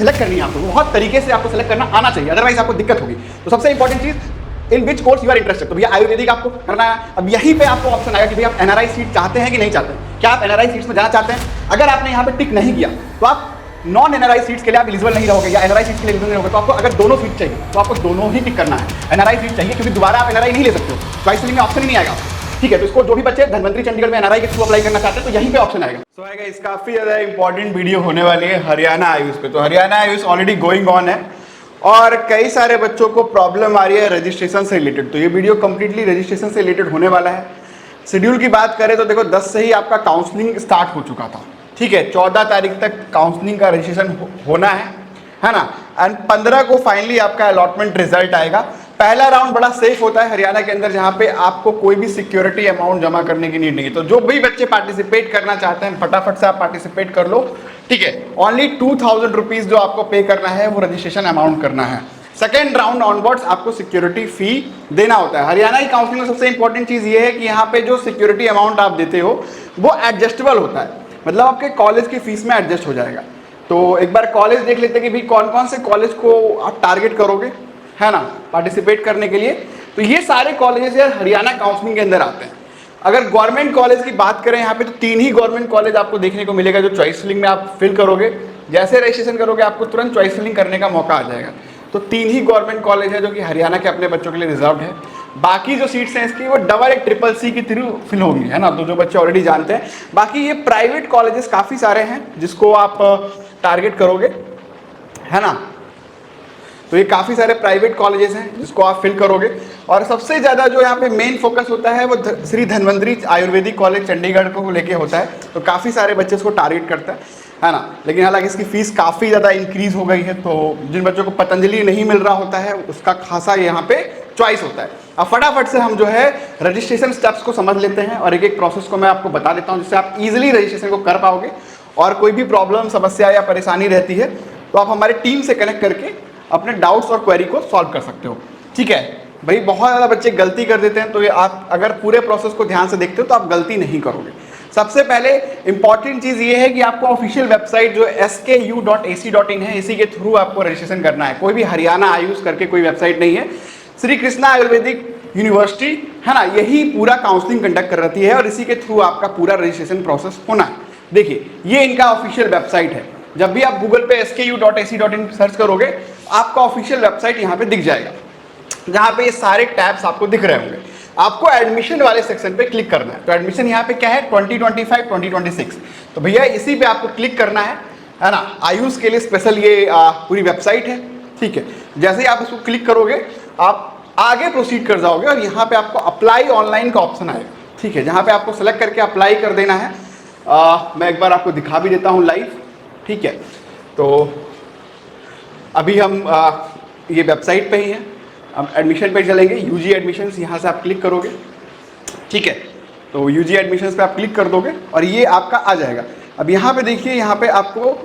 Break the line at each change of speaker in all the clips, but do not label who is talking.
Select करनी है आपको, बहुत तरीके से आपको सिलेक्ट करना आना चाहिए, अदरवाइज आपको दिक्कत होगी। तो सबसे इंपॉर्टेंट चीज, in which course you are interested. तो भैया आयुर्वेदिक आपको करना है। अब यहीं पे आपको ऑप्शन आएगा कि भैया आप एनआरआई सीट चाहते हैं कि नहीं चाहते हैं। क्या आप एनआरआई सीट्स में जाना चाहते हैं? अगर आपने यहाँ पे टिक नहीं किया तो आप नॉन एनआरआई सीट्स के लिए आप एलिजिबल नहीं रहोगे, या एनआरआई सीट्स के लिए एलिजिबल नहीं रहोगे। तो आपको अगर दोनों सीट चाहिए तो आपको दोनों ही टिक करना है। एनआरआई सीट चाहिए क्योंकि दोबारा आप एनआरआई नहीं ले सकते हो, चॉइस में ऑप्शन ही नहीं आएगा। ठीक है, तो इसको जो भी बच्चे धनवंतरी चंडीगढ़ में एनआरआई के थ्रू अप्लाई करना चाहते हैं तो यहीं पे ऑप्शन आएगा। सो आएगा इस काफी ज्यादा इंपॉर्टेंट वीडियो होने वाली है हरियाणा आयुष पे। तो Haryana Ayush already going on है और कई सारे बच्चों को प्रॉब्लम आ रही है रजिस्ट्रेशन से रिलेटेड। तो ये वीडियो कंप्लीटली रजिस्ट्रेशन से रिलेटेड होने वाला है। शेड्यूल की बात करें तो देखो 10 से ही आपका काउंसलिंग स्टार्ट हो चुका था। ठीक है, 14 तारीख तक काउंसलिंग का रजिस्ट्रेशन होना है ना। एंड 15 को फाइनली आपका अलॉटमेंट रिजल्ट आएगा। पहला राउंड बड़ा सेफ होता है हरियाणा के अंदर, जहां पे आपको कोई भी सिक्योरिटी अमाउंट जमा करने की नीड नहीं है। तो जो भी बच्चे पार्टिसिपेट करना चाहते हैं फटाफट से आप पार्टिसिपेट कर लो। ठीक है, ओनली 2000 रुपीज जो आपको पे करना है वो रजिस्ट्रेशन अमाउंट करना है। सेकेंड राउंड ऑनवर्ड्स आपको सिक्योरिटी फी देना होता है। हरियाणा की काउंसलिंग में सबसे इंपॉर्टेंट चीज ये है कि यहाँ पे जो सिक्योरिटी अमाउंट आप देते हो वो एडजस्टेबल होता है, मतलब आपके कॉलेज की फीस में एडजस्ट हो जाएगा। तो एक बार कॉलेज देख लेते हैं कि भाई कौन कौन से कॉलेज को आप टारगेट करोगे, है ना, पार्टिसिपेट करने के लिए। तो ये सारे कॉलेजेस यार हरियाणा काउंसलिंग के अंदर आते हैं। अगर गवर्नमेंट कॉलेज की बात करें यहाँ पे तो 3 ही गवर्नमेंट कॉलेज आपको देखने को मिलेगा जो चॉइस फिलिंग में आप फिल करोगे। जैसे रजिस्ट्रेशन करोगे आपको तुरंत चॉइस फिलिंग करने का मौका आ जाएगा। तो 3 ही गवर्नमेंट कॉलेज है जो कि हरियाणा के अपने बच्चों के लिए रिजर्व है। बाकी जो सीट्स हैं इसकी वो डबल एक CCC के थ्रू फिल होंगी, है ना, तो जो बच्चे ऑलरेडी जानते हैं। बाकी ये प्राइवेट कॉलेजेस काफ़ी सारे हैं जिसको आप टारगेट करोगे, है ना। तो ये काफ़ी सारे प्राइवेट कॉलेजेस हैं जिसको आप फिल करोगे। और सबसे ज़्यादा जो यहाँ पे मेन फोकस होता है वो श्री धनवंतरी आयुर्वेदिक कॉलेज चंडीगढ़ को लेके होता है। तो काफ़ी सारे बच्चे इसको टारगेट करता है ना। लेकिन हालांकि इसकी फीस काफ़ी ज़्यादा इंक्रीज हो गई है, तो जिन बच्चों को पतंजलि नहीं मिल रहा होता है उसका खासा यहाँ पे चॉइस होता है। अब फटाफट से हम जो है रजिस्ट्रेशन स्टेप्स को समझ लेते हैं और एक एक प्रोसेस को मैं आपको बता देता हूँ जिससे आप इजीली रजिस्ट्रेशन को कर पाओगे। और कोई भी प्रॉब्लम, समस्या या परेशानी रहती है तो आप हमारी टीम से कनेक्ट करके अपने डाउट्स और क्वेरी को सॉल्व कर सकते हो। ठीक है भाई, बहुत ज़्यादा बच्चे गलती कर देते हैं, तो ये आप अगर पूरे प्रोसेस को ध्यान से देखते हो तो आप गलती नहीं करोगे। सबसे पहले इंपॉर्टेंट चीज़ ये है कि आपको ऑफिशियल वेबसाइट जो SKU.ac.in है, इसी के थ्रू आपको रजिस्ट्रेशन करना है। कोई भी हरियाणा आयुष करके कोई वेबसाइट नहीं है। श्री कृष्णा आयुर्वेदिक यूनिवर्सिटी, है ना, यही पूरा काउंसलिंग कंडक्ट कर रही है और इसी के थ्रू आपका पूरा रजिस्ट्रेशन प्रोसेस होना है। देखिए ये इनका ऑफिशियल वेबसाइट है। जब भी आप गूगल पे SKU.ac.in सर्च करोगे आपका ऑफिशियल वेबसाइट यहाँ पे दिख जाएगा, जहाँ पे ये सारे टैब्स आपको दिख रहे होंगे। आपको एडमिशन वाले सेक्शन पे क्लिक करना है। तो एडमिशन यहाँ पे क्या है, 2025-2026। तो भैया इसी पे आपको क्लिक करना है ना। आयुष के लिए स्पेशल ये पूरी वेबसाइट है। ठीक है, जैसे ही आप इसको क्लिक करोगे आप आगे प्रोसीड कर जाओगे और यहाँ पे आपको अप्लाई ऑनलाइन का ऑप्शन आएगा। ठीक है, जहाँ पे आपको सेलेक्ट करके अप्लाई कर देना है। मैं एक बार आपको दिखा भी देता हूँ लाइव। ठीक है, तो अभी हम ये वेबसाइट पे ही हैं। हम एडमिशन पे चलेंगे, UG एडमिशन्स, यहाँ से आप क्लिक करोगे। ठीक है, तो UG एडमिशन्स पे आप क्लिक कर दोगे और ये आपका आ जाएगा। अब यहाँ पे देखिए, यहाँ पे आपको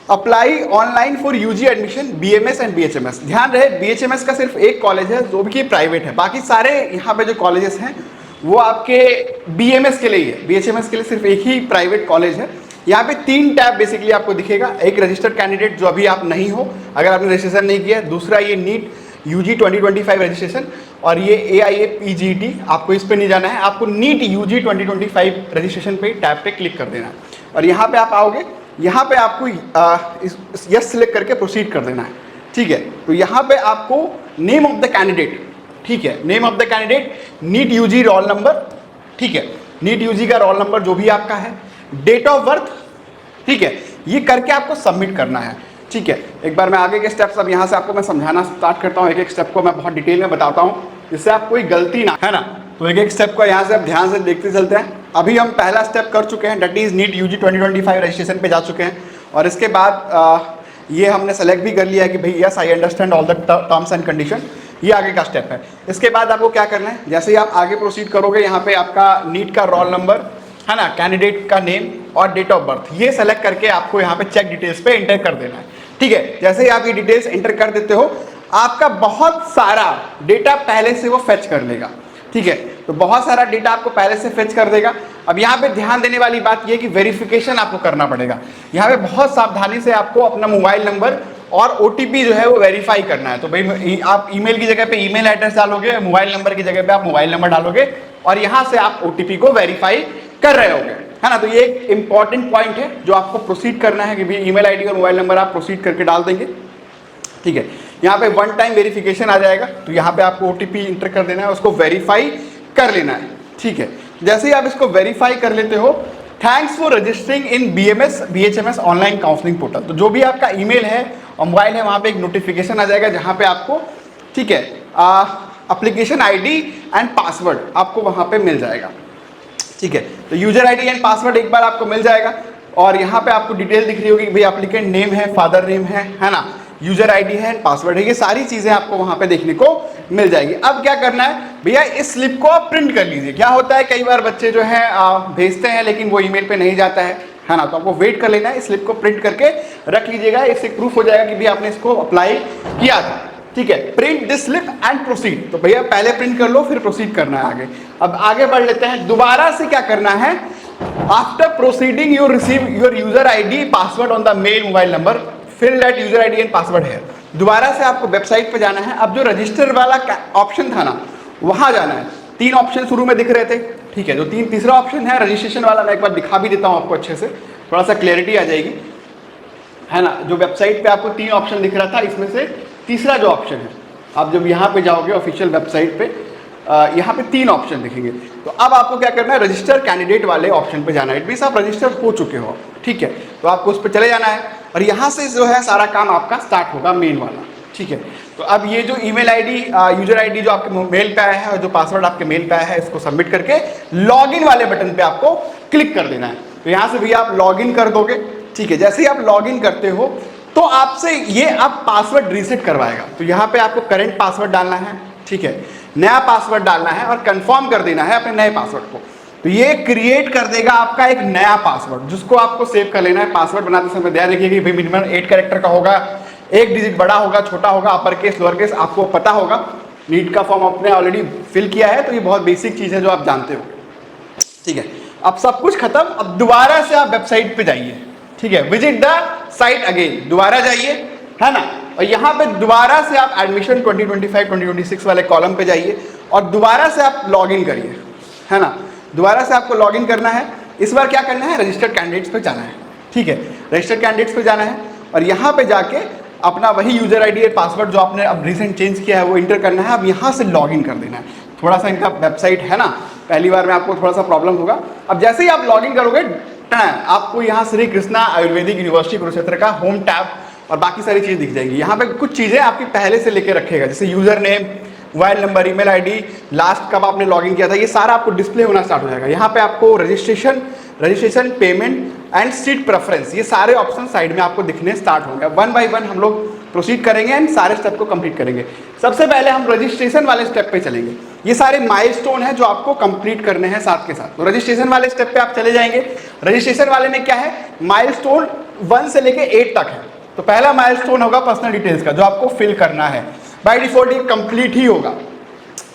apply online for UG admission BMS and BHMS। ध्यान रहे BHMS का सिर्फ एक कॉलेज है जो कि प्राइवेट है, बाकी सारे यहाँ पे जो कॉलेजेस हैं वो आपके BMS के लिए है। BHMS के लिए सिर्फ एक ही प्राइवेट कॉलेज है। यहाँ पे 3 टैब बेसिकली आपको दिखेगा। एक रजिस्टर्ड कैंडिडेट जो अभी आप नहीं हो, अगर आपने रजिस्ट्रेशन नहीं किया। दूसरा ये नीट UG 2025 रजिस्ट्रेशन, और ये AIA PGT, आपको इस पे नहीं जाना है, आपको नीट UG 2025 रजिस्ट्रेशन पे टैब पे क्लिक कर देना है। और यहाँ पे आप आओगे, यहाँ पे आपको यस सिलेक्ट करके प्रोसीड कर देना है। ठीक है, तो यहाँ पे आपको नेम ऑफ द कैंडिडेट, ठीक है, name of the candidate, NEET UG roll number, ठीक है, नीट UG का रोल नंबर जो भी आपका है, डेट ऑफ बर्थ, ठीक है, ये करके आपको सबमिट करना है। ठीक है, एक बार मैं आगे के स्टेप्स अब यहाँ से आपको मैं समझाना स्टार्ट करता हूँ। एक एक स्टेप को मैं बहुत डिटेल में बताता हूँ जिससे आप कोई गलती ना, है ना। तो एक एक स्टेप को यहाँ से आप ध्यान से देखते चलते हैं। अभी हम पहला स्टेप कर चुके हैं, date is NEET UG 2025 registration पे जा चुके हैं। और इसके बाद ये हमने सेलेक्ट भी कर लिया है कि भाई yes I understand all the terms and condition. ये आगे का स्टेप है। इसके बाद आपको क्या करना है, जैसे ही आप आगे प्रोसीड करोगे, यहाँ पे आपका नीट का रोल नंबर, है ना, कैंडिडेट का नेम और डेट ऑफ बर्थ, ये सेलेक्ट करके आपको यहाँ पे चेक डिटेल्स पे एंटर कर देना है। ठीक है, जैसे ही आप ये डिटेल्स एंटर कर देते हो, आपका बहुत सारा डेटा पहले से वो फेच कर लेगा। ठीक है, तो बहुत सारा डेटा आपको पहले से फेच कर देगा। अब यहाँ पे ध्यान देने वाली बात यह कि वेरिफिकेशन आपको करना पड़ेगा। यहाँ पे बहुत सावधानी से आपको अपना मोबाइल नंबर और OTP जो है वो वेरीफाई करना है। तो भाई आप ईमेल की जगह पे ईमेल एड्रेस डालोगे, मोबाइल नंबर की जगह पे आप मोबाइल नंबर डालोगे और यहाँ से आप OTP को वेरीफाई कर रहे होगे, है ना। तो ये एक इंपॉर्टेंट पॉइंट है जो आपको प्रोसीड करना है कि भाई ईमेल आईडी और मोबाइल नंबर आप प्रोसीड करके डाल देंगे, ठीक है। यहाँ पे वन टाइम वेरिफिकेशन आ जाएगा, तो यहाँ पे आपको OTP इंटर कर देना है, उसको वेरीफाई कर लेना है, ठीक है। जैसे ही आप इसको वेरीफाई कर लेते हो, thanks for registering in BHMS online counselling portal, तो जो भी आपका ईमेल है और मोबाइल है वहाँ पे एक नोटिफिकेशन आ जाएगा जहाँ पे आपको, ठीक है, एप्लीकेशन ID एंड पासवर्ड आपको वहाँ पे मिल जाएगा, ठीक है। तो यूजर ID एंड पासवर्ड एक बार आपको मिल जाएगा और यहाँ पे आपको डिटेल दिख रही होगी कि भाई एप्लीकेंट नेम है, फादर नेम है ना, यूजर ID है, पासवर्ड है, ये सारी चीजें आपको वहां पे देखने को मिल जाएगी। अब क्या करना है भैया, इस स्लिप को आप प्रिंट कर लीजिए। क्या होता है कई बार बच्चे जो है भेजते हैं लेकिन वो ईमेल पे नहीं जाता है ना, तो आपको वेट कर लेना है, इस स्लिप को प्रिंट करके रख लीजिएगा, इससे प्रूफ हो जाएगा कि भैया आपने इसको अप्लाई किया था, ठीक है। Print this slip and proceed, तो भैया पहले प्रिंट कर लो फिर प्रोसीड करना है आगे। अब आगे बढ़ लेते हैं, दोबारा से क्या करना है, after proceeding you receive your user ID password on the mail mobile number, fill that user ID and password है। दोबारा से आपको वेबसाइट पे जाना है। अब जो रजिस्टर वाला ऑप्शन था ना, वहां जाना है। 3 ऑप्शन शुरू में दिख रहे थे, ठीक है। जो तीसरा ऑप्शन है रजिस्ट्रेशन वाला, मैं एक बार दिखा भी देता हूं आपको अच्छे से, थोड़ा सा क्लैरिटी आ जाएगी, है ना। जो वेबसाइट पे आपको 3 ऑप्शन दिख रहा था, इसमें से तीसरा जो ऑप्शन है, आप जब यहाँ पे जाओगे ऑफिशियल वेबसाइट पे, यहाँ पे 3 ऑप्शन दिखेंगे। तो अब आपको क्या करना है, रजिस्टर कैंडिडेट वाले ऑप्शन पे जाना है। इट मींस आप रजिस्टर हो चुके हो, ठीक है, तो आपको उस पर चले जाना है और यहाँ से जो है सारा काम आपका स्टार्ट होगा, मेन वाला, ठीक है। तो अब ये जो ईमेल ID, यूजर ID जो आपके मेल पे आया है और जो पासवर्ड आपके मेल पे आया है, इसको सबमिट करके लॉगिन वाले बटन पे आपको क्लिक कर देना है। तो यहाँ से भी आप लॉगिन कर दोगे, ठीक है। जैसे ही आप लॉगिन करते हो तो आपसे ये अब पासवर्ड रीसेट करवाएगा। तो यहाँ पे आपको करंट पासवर्ड डालना है, ठीक है, नया पासवर्ड डालना है और कंफर्म कर देना है अपने नए पासवर्ड को। तो ये क्रिएट कर देगा आपका एक नया पासवर्ड, जिसको आपको सेव कर लेना है। पासवर्ड बनाते समय ध्यान रखिए कि भाई मिनिमम 8 कैरेक्टर का होगा, 1 डिजिट बड़ा होगा, छोटा होगा, अपर केस लोअर केस, आपको पता होगा। नीट का फॉर्म आपने ऑलरेडी फिल किया है, तो ये बहुत बेसिक चीज है जो आप जानते हो, ठीक है। अब सब कुछ खत्म, अब दोबारा से आप वेबसाइट पे जाइए, ठीक है, विजिट द साइट अगेन, दोबारा जाइए, है ना। और यहाँ पे दोबारा से आप एडमिशन 2025-2026 वाले कॉलम पे जाइए और दोबारा से आप लॉग इन करिए, है ना। दोबारा से आपको लॉग इन करना है। इस बार क्या करना है, रजिस्टर्ड कैंडिडेट्स पे जाना है, ठीक है, रजिस्टर्ड कैंडिडेट्स पे जाना है और यहाँ पे जाके अपना वही यूजर ID और पासवर्ड जो आपने अब रिसेंट चेंज किया है वो इंटर करना है। अब यहाँ से लॉग इन कर देना है। थोड़ा सा इनका वेबसाइट है ना, पहली बार में आपको थोड़ा सा प्रॉब्लम होगा। अब जैसे ही आप लॉग इन करोगे, आपको यहाँ श्री कृष्णा आयुर्वेदिक यूनिवर्सिटी कुरुक्षेत्र का होम टैब और बाकी सारी चीज़ दिख जाएंगी। यहाँ पे कुछ चीज़ें आपकी पहले से लेके रखेगा, जैसे user name, mobile number, email ID, last कब आपने लॉगिन किया था, ये सारा आपको डिस्प्ले होना स्टार्ट हो जाएगा। यहाँ पे आपको registration, payment and seat preference, ये सारे ऑप्शन साइड में आपको दिखने स्टार्ट होंगे। 1 बाय 1 हम लोग प्रोसीड करेंगे एंड सारे स्टेप को कंप्लीट करेंगे। सबसे पहले हम रजिस्ट्रेशन वाले स्टेप पे चलेंगे। ये सारे माइलस्टोन है जो आपको कंप्लीट करने हैं साथ के साथ। तो रजिस्ट्रेशन वाले स्टेप पे आप चले जाएंगे। रजिस्ट्रेशन वाले में क्या है, माइलस्टोन 1 से लेके 8 तक है। तो पहला माइलस्टोन होगा पर्सनल डिटेल्स का, जो आपको फिल करना है। बाय डिफॉल्ट ये कंप्लीट ही होगा,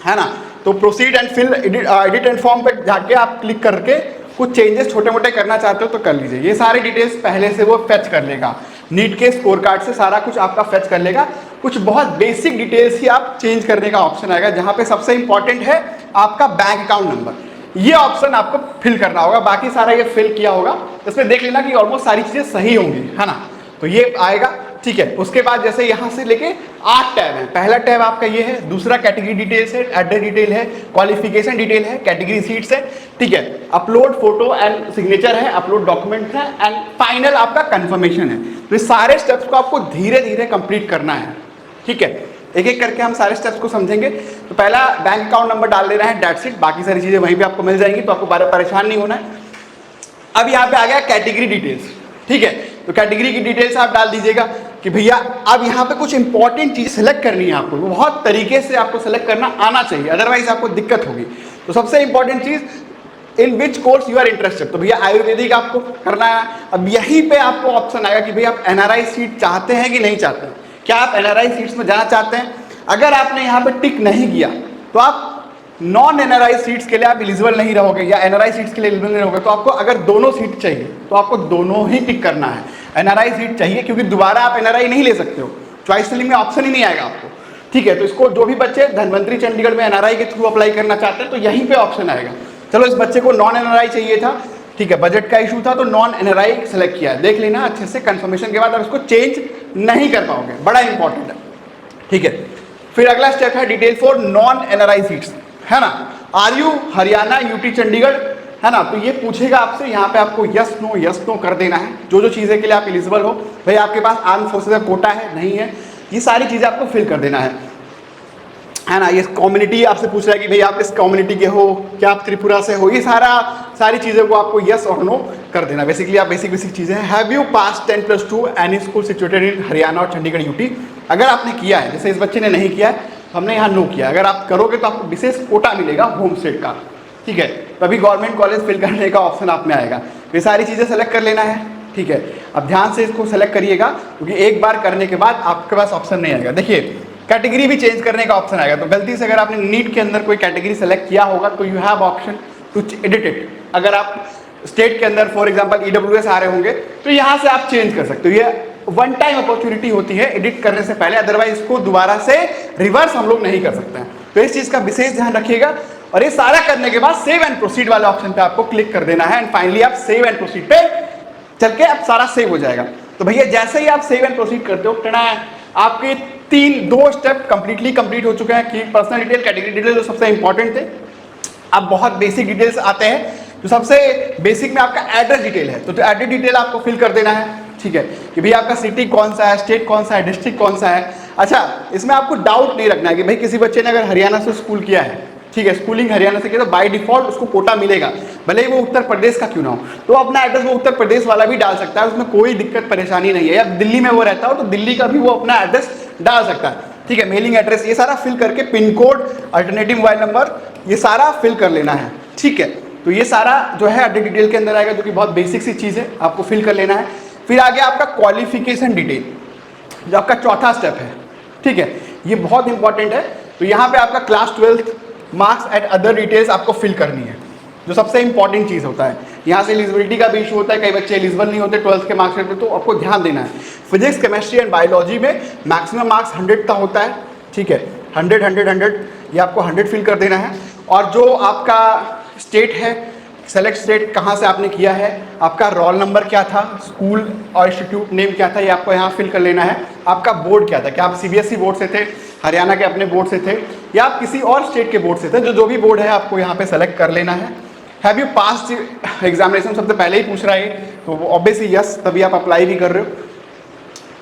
है ना। तो proceed and fill, edit and form पे जाके आप क्लिक करके कुछ चेंजेस छोटे मोटे करना चाहते हो तो कर लीजिए। ये सारे डिटेल्स पहले से वो फेच कर लेगा, नीट के स्कोर कार्ड से सारा कुछ आपका फेच कर लेगा। कुछ बहुत बेसिक डिटेल्स ही आप चेंज करने का ऑप्शन आएगा, जहां पे सबसे इंपॉर्टेंट है आपका बैंक अकाउंट नंबर। ये ऑप्शन आपको फिल करना होगा, बाकी सारा ये फिल किया होगा। इसमें देख लेना कि ऑलमोस्ट सारी चीजें सही होंगी, है ना। तो ये आएगा, ठीक है। उसके बाद जैसे यहाँ से लेके 8 टैब है। पहला टैब आपका ये है, दूसरा कैटेगरी डिटेल्स है, एड्रेस डिटेल है, क्वालिफिकेशन डिटेल है, कैटेगरी सीट्स है, ठीक है। अपलोड फोटो एंड सिग्नेचर है, अपलोड डॉक्यूमेंट है एंड फाइनल आपका कंफर्मेशन है। तो ये सारे स्टेप्स को आपको धीरे धीरे कंप्लीट करना है, ठीक है। एक एक करके हम सारे स्टेप्स को समझेंगे। तो पहला बैंक अकाउंट नंबर डाल देना है, दैट्स इट। बाकी सारी चीजें वहीं पे आपको मिल जाएंगी, तो आपको बार परेशान नहीं होना है। अब यहाँ पे आ गया कैटेगरी डिटेल्स, ठीक है। तो कैटेगरी की डिटेल्स आप डाल दीजिएगा कि भैया अब यहाँ पे कुछ इंपॉर्टेंट चीज सेलेक्ट करनी है आपको, वो बहुत तरीके से आपको सेलेक्ट करना आना चाहिए, अदरवाइज आपको दिक्कत होगी। तो सबसे इंपॉर्टेंट चीज, in which course you are interested. तो भैया आयुर्वेदिक आपको करना है। अब यहीं पे आपको ऑप्शन आएगा कि भैया आप NRI सीट चाहते हैं कि नहीं चाहते हैं। क्या आप NRI सीट्स में जाना चाहते हैं? अगर आपने यहाँ पे टिक नहीं किया तो आप नॉन एनआरआई सीट्स के लिए आप एलिजिबल नहीं रहोगे या एनआरआई सीट्स के लिए एलिजिबल नहीं रहोगे, तो आपको अगर दोनों सीट चाहिए तो आपको दोनों ही टिक करना है। एनआरआई सीट चाहिए क्योंकि दोबारा आप एनआरआई नहीं ले सकते हो, चॉइस फिलिंग में ऑप्शन ही नहीं आएगा आपको, ठीक है। तो इसको जो भी बच्चे धनवंतरी चंडीगढ़ में एनआरआई के थ्रू अप्लाई करना चाहते हैं तो यहीं पे ऑप्शन आएगा। चलो इस बच्चे को नॉन एनआरआई चाहिए था, ठीक है, बजट का इशू था तो नॉन एनआरआई सेलेक्ट किया है। देख लेना अच्छे से, कंफर्मेशन के बाद आप इसको चेंज नहीं कर पाओगे, बड़ा इंपॉर्टेंट है, ठीक है। फिर अगला स्टेप है detail for non NRI seats, है ना। Are you Haryana, UT, Chandigarh, है ना। तो ये पूछेगा आपसे, यहाँ पे आपको यस नो कर देना है। जो जो चीज़ें के लिए आप एलिजिबल हो, भाई आपके पास आर्म फोर्सेज का कोटा है नहीं है, ये सारी चीज़ें आपको फिल कर देना है ना। ये कम्युनिटी आपसे पूछ रहा है कि भाई आप इस कम्युनिटी के हो, क्या आप त्रिपुरा से हो, ये सारी चीज़ों को आपको यस और नो कर देना। बेसिकली आप बेसिक चीज़ें हैं। Have you pass 10+2 any school situated in Haryana और चंडीगढ़ यूटी। अगर आपने किया है, जैसे इस बच्चे ने नहीं किया है तो हमने यहाँ नो किया, अगर आप करोगे तो आपको विशेष कोटा मिलेगा होम स्टेट का, ठीक है। तभी गवर्नमेंट कॉलेज फिल करने का ऑप्शन आप में आएगा। ये सारी चीज़ें सेलेक्ट कर लेना है, ठीक है। अब ध्यान से इसको सेलेक्ट करिएगा क्योंकि एक बार करने के बाद आपके पास ऑप्शन नहीं आएगा। देखिए कैटेगरी भी चेंज करने का ऑप्शन आएगा, तो गलती से अगर आपने नीट के अंदर कोई कैटेगरी सेलेक्ट किया होगा तो you have option to edit it. अगर आप स्टेट के अंदर फॉर एग्जांपल ईडब्ल्यूएस आ रहे होंगे तो यहाँ से आप चेंज कर सकते हो। ये वन टाइम अपॉर्चुनिटी होती है एडिट करने से पहले, अदरवाइज इसको दोबारा से रिवर्स हम लोग नहीं कर सकते हैं। तो इस चीज़ का विशेष ध्यान रखिएगा। और ये सारा करने के बाद सेव एंड प्रोसीड वाले ऑप्शन पे आपको क्लिक कर देना है एंड फाइनली आप सेव एंड प्रोसीड पे चल के अब सारा सेव हो जाएगा। तो भैया जैसे ही आप सेव एंड प्रोसीड करते हो, आपके 2 स्टेप कंप्लीट हो चुके हैं कि पर्सनल डिटेल, कैटेगरी डिटेल जो सबसे इंपॉर्टेंट थे। अब बहुत बेसिक डिटेल्स आते हैं। जो सबसे बेसिक में आपका एड्रेस डिटेल है, तो एड्रेस डिटेल आपको फिल कर देना है, ठीक है, कि भाई आपका सिटी कौन सा है, स्टेट कौन सा है, डिस्ट्रिक्ट कौन सा है। अच्छा, इसमें आपको डाउट नहीं रखना है कि भाई किसी बच्चे ने अगर हरियाणा से स्कूल किया है, ठीक है, स्कूलिंग हरियाणा से किया तो बाय डिफॉल्ट उसको कोटा मिलेगा, भले ही वो उत्तर प्रदेश का क्यों ना हो। तो अपना एड्रेस वो उत्तर प्रदेश वाला भी डाल सकता है, उसमें कोई दिक्कत परेशानी नहीं है। या दिल्ली में वो रहता हो तो दिल्ली का भी वो अपना एड्रेस डाल सकता है, ठीक है। मेलिंग एड्रेस ये सारा फिल करके, pin code, alternative mobile number, ये सारा फिल कर लेना है, ठीक है। तो ये सारा जो है एड्रेस डिटेल के अंदर आएगा, जो कि बहुत बेसिक सी चीज़ है, आपको फिल कर लेना है। फिर आगे आपका क्वालिफिकेशन डिटेल, जो आपका चौथा स्टेप है, ठीक है, ये बहुत इंपॉर्टेंट है। तो यहाँ पे आपका class 12 marks and other details आपको फिल करनी है, जो सबसे इंपॉर्टेंट चीज़ होता है। यहाँ से एलिजिबिलिटी का भी इशू होता है, कई बच्चे एलिजिबल नहीं होते 12th के मार्क्स पे, तो आपको ध्यान देना है। फिजिक्स, केमिस्ट्री एंड बायोलॉजी में मैक्सिमम मार्क्स 100 का होता है, ठीक है, 100 ये आपको 100 फिल कर देना है। और जो आपका स्टेट है, सेलेक्ट स्टेट कहाँ से आपने किया है, आपका रोल नंबर क्या था, स्कूल और इंस्टीट्यूट नेम क्या था, ये आपको यहाँ फिल कर लेना है। आपका बोर्ड क्या था, क्या आप सीबीएसई बोर्ड से थे, हरियाणा के अपने बोर्ड से थे, या आप किसी और स्टेट के बोर्ड से थे, जो भी बोर्ड है आपको यहाँ पे सेलेक्ट कर लेना है। हैव यू पास एग्जामिनेशन सबसे पहले ही पूछ रहा है, तो ऑब्वियसली यस, तभी आप अप्लाई भी कर रहे हो।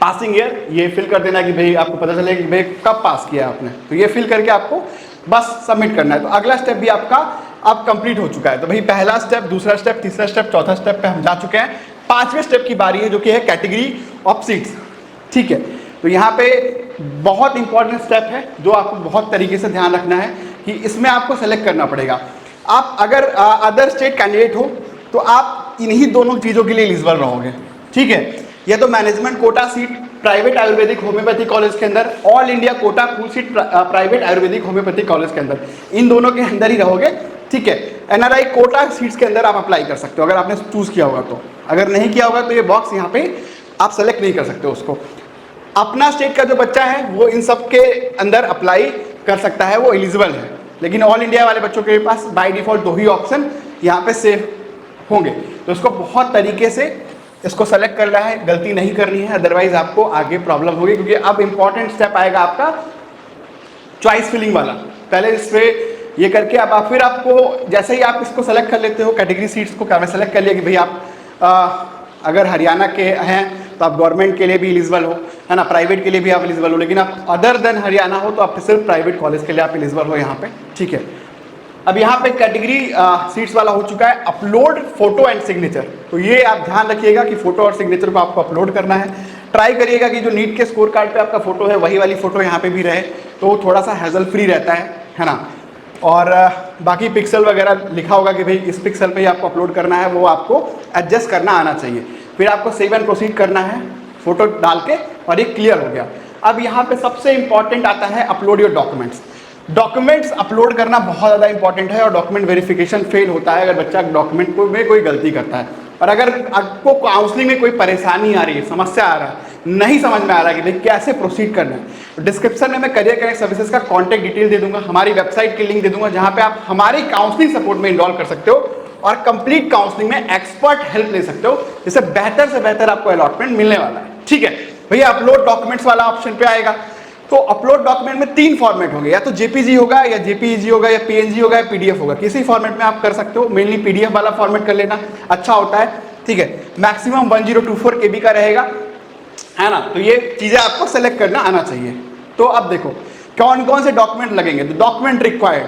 पासिंग ईयर ये फिल कर देना कि भाई आपको पता चले कि भाई कब पास किया आपने, तो ये फिल करके आपको बस सबमिट करना है। तो अगला स्टेप भी आपका अब कंप्लीट हो चुका है। तो भाई पहला स्टेप, दूसरा स्टेप, तीसरा स्टेप, चौथा स्टेप पे हम जा चुके हैं। 5वें स्टेप की बारी है, जो कि है कैटेगरी ऑफ सीट्स, ठीक है। तो यहाँ पे बहुत इंपॉर्टेंट स्टेप है, जो आपको बहुत तरीके से ध्यान रखना है कि इसमें आपको सेलेक्ट करना पड़ेगा। आप अगर अदर स्टेट कैंडिडेट हो तो आप इन्हीं दोनों चीज़ों के लिए एलिजिबल रहोगे, ठीक है। या तो management quota seat private Ayurvedic homeopathic college के अंदर, all India quota full seat private Ayurvedic homeopathic college के अंदर, इन दोनों के अंदर ही रहोगे, ठीक है। एनआरआई कोटा सीट्स के अंदर आप अप्लाई कर सकते हो अगर आपने चूज किया होगा तो। अगर नहीं किया होगा तो ये बॉक्स यहाँ पे आप सेलेक्ट नहीं कर सकते उसको। अपना स्टेट का जो बच्चा है वो इन सब के अंदर अप्लाई कर सकता है, वो एलिजिबल है। लेकिन ऑल इंडिया वाले बच्चों के पास बाय डिफॉल्ट 2 ही ऑप्शन यहाँ पे सेव होंगे, तो इसको बहुत तरीके से इसको सेलेक्ट करना है, गलती नहीं करनी है, अदरवाइज आपको आगे प्रॉब्लम होगी। क्योंकि अब इंपॉर्टेंट स्टेप आएगा आपका चॉइस फिलिंग वाला। पहले इस पे ये करके अब आप फिर आपको जैसे ही आप इसको सेलेक्ट कर लेते हो, कैटेगरी सीट्स को मैं सेलेक्ट कर लिया कि भाई आप अगर हरियाणा के हैं तो आप गवर्नमेंट के लिए भी एलिजिबल हो, है ना, प्राइवेट के लिए भी आप एलिजिबल हो। लेकिन आप अदर देन हरियाणा हो तो आप सिर्फ प्राइवेट कॉलेज के लिए आप एलिजिबल हो यहाँ पे, ठीक है। अब यहाँ पे कैटेगरी सीट्स वाला हो चुका है अपलोड फोटो एंड सिग्नेचर। तो ये आप ध्यान रखिएगा कि फोटो और सिग्नेचर को आपको अपलोड करना है। ट्राई करिएगा कि जो नीट के स्कोर कार्ड पे आपका फोटो है वही वाली फोटो यहाँ पे भी रहे, तो थोड़ा सा हैजल फ्री रहता है ना। और बाकी पिक्सल वगैरह लिखा होगा कि भाई इस पिक्सल पे ही आपको अपलोड करना है, वो आपको एडजस्ट करना आना चाहिए। फिर आपको सेव एंड प्रोसीड करना है फोटो डाल के, और ये क्लियर हो गया। अब यहाँ पे सबसे इंपॉर्टेंट आता है upload your documents. Documents upload करना बहुत ज़्यादा इंपॉर्टेंट है और डॉक्यूमेंट वेरिफिकेशन फेल होता है अगर बच्चा डॉक्यूमेंट में कोई गलती करता है। और अगर आपको काउंसलिंग में कोई परेशानी आ रही है, समस्या आ रहा है, नहीं समझ में आ रहा है कि भाई कैसे प्रोसीड करना है, तो डिस्क्रिप्शन में मैं करियर कनेक्ट सर्विसेज का कॉन्टैक्ट डिटेल दे दूंगा, हमारी वेबसाइट की लिंक दे दूंगा, जहां पे आप हमारी काउंसलिंग सपोर्ट में इनरोल कर सकते हो और कंप्लीट काउंसलिंग में एक्सपर्ट हेल्प ले सकते हो, जिससे बेहतर से बेहतर आपको अलॉटमेंट मिलने वाला है। ठीक है भैया, अपलोड डॉक्यूमेंट्स वाला ऑप्शन पे आएगा तो अपलोड डॉक्यूमेंट में 3 फॉर्मेट होंगे, या तो जेपीजी होगा या जेपीईजी होगा या पीएनजी होगा या पीडीएफ होगा, किसी फॉर्मेट में आप कर सकते हो। मेनली पीडीएफ वाला फॉर्मेट कर लेना अच्छा होता है। ठीक है, मैक्सिमम 1024 केबी का रहेगा, है ना। तो ये चीजें आपको सेलेक्ट करना आना चाहिए। तो अब देखो कौन कौन से डॉक्यूमेंट लगेंगे। तो डॉक्यूमेंट रिक्वायर्ड,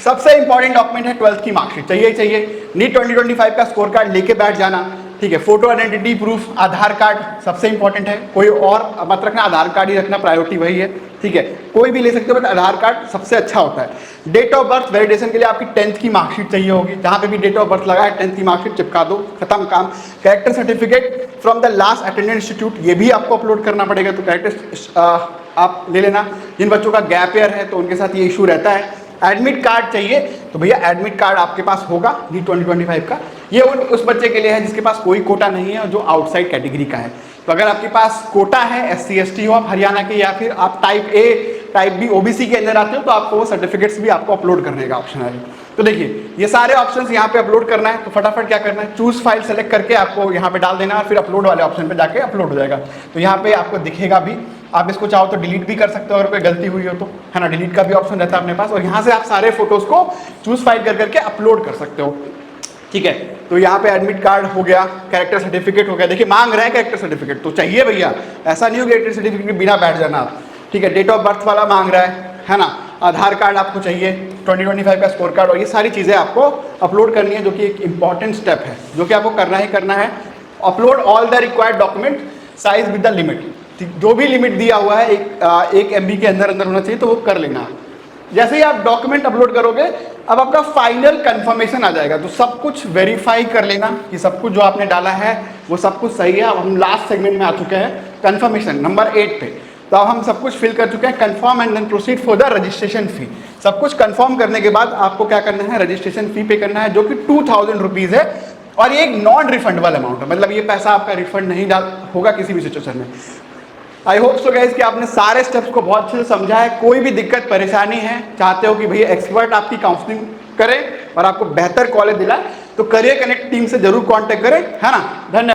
सबसे इंपॉर्टेंट डॉक्यूमेंट है 12th की मार्कशीट, चाहिए ही चाहिए। नीट 2025 का स्कोर कार्ड लेके बैठ जाना। ठीक है, फोटो आइडेंटिटी प्रूफ, आधार कार्ड सबसे इंपॉर्टेंट है, कोई और मत रखना, आधार कार्ड ही रखना, प्रायोरिटी वही है। ठीक है, कोई भी ले सकते हो बट आधार कार्ड सबसे अच्छा होता है। डेट ऑफ बर्थ वैलिडेशन के लिए आपकी 10th की मार्कशीट चाहिए होगी, जहाँ पे भी डेट ऑफ बर्थ लगा है 10th की मार्कशीट चिपका दो, खत्म काम। Character certificate from the last attended institute, ये भी आपको अपलोड करना पड़ेगा, तो कैरेक्टर आप ले लेना। जिन बच्चों का गैप ईयर है तो उनके साथ ये इशू रहता है। एडमिट कार्ड चाहिए, तो भैया एडमिट कार्ड आपके पास होगा नीट 2025 का। ये उस बच्चे के लिए है जिसके पास कोई कोटा नहीं है और जो आउटसाइड कैटेगरी का है। तो अगर आपके पास कोटा है, SC ST हो आप हरियाणा के, या फिर आप type A type B OBC के अंदर आते हो, तो आपको वो सर्टिफिकेट्स भी आपको अपलोड करने का ऑप्शन है। तो देखिए ये सारे ऑप्शंस यहाँ पे अपलोड करना है, तो फटाफट क्या करना है, चूज फाइल सेलेक्ट करके आपको यहाँ पे डाल देना है, फिर अपलोड वाले ऑप्शन पे जाके अपलोड हो जाएगा। तो यहाँ पे आपको दिखेगा भी, आप इसको चाहो तो डिलीट भी कर सकते हो अगर कोई गलती हुई हो तो, है ना। डिलीट का भी ऑप्शन रहता है अपने पास, और यहाँ से आप सारे फोटोज को चूज फाइल कर करके अपलोड कर सकते हो। ठीक है, तो यहाँ पे एडमिट कार्ड हो गया, कैरेक्टर सर्टिफिकेट हो गया। देखिए मांग रहा है कैरेक्टर सर्टिफिकेट, तो चाहिए भैया, ऐसा नहीं हो कैरेक्टर सर्टिफिकेट बिना बैठ जाना आप। ठीक है, डेट ऑफ बर्थ वाला मांग रहा है ना। आधार कार्ड आपको चाहिए, 2025 का स्कोर कार्ड, और ये सारी चीज़ें आपको अपलोड करनी है, जो कि एक इंपॉर्टेंट स्टेप है जो कि आपको करना ही करना है। Upload all the required document size with the limit, जो भी लिमिट दिया हुआ है 1 MB के अंदर होना चाहिए, तो वो कर लेना। जैसे ही आप डॉक्यूमेंट अपलोड करोगे, अब आपका फाइनल कंफर्मेशन आ जाएगा, तो सब कुछ वेरीफाई कर लेना कि सब कुछ जो आपने डाला है वो सब कुछ सही है। अब हम लास्ट सेगमेंट में आ चुके हैं, कंफर्मेशन नंबर 8 पे। तो अब हम सब कुछ फिल कर चुके हैं, confirm and then proceed for the registration fee. सब कुछ कंफर्म करने के बाद आपको क्या करना है, रजिस्ट्रेशन फी पे करना है, जो कि 2000 रुपीज़ है, और ये एक नॉन रिफंडेबल अमाउंट है, मतलब ये पैसा आपका रिफंड नहीं होगा किसी भी सिचुएशन में। आई होप सो गाइस कि आपने सारे स्टेप्स को बहुत अच्छे से समझा है। कोई भी दिक्कत परेशानी है, चाहते हो कि भैया एक्सपर्ट आपकी काउंसलिंग करे और आपको बेहतर कॉलेज दिलाए, तो करियर कनेक्ट टीम से जरूर कांटेक्ट करें, है ना। धन्यवाद।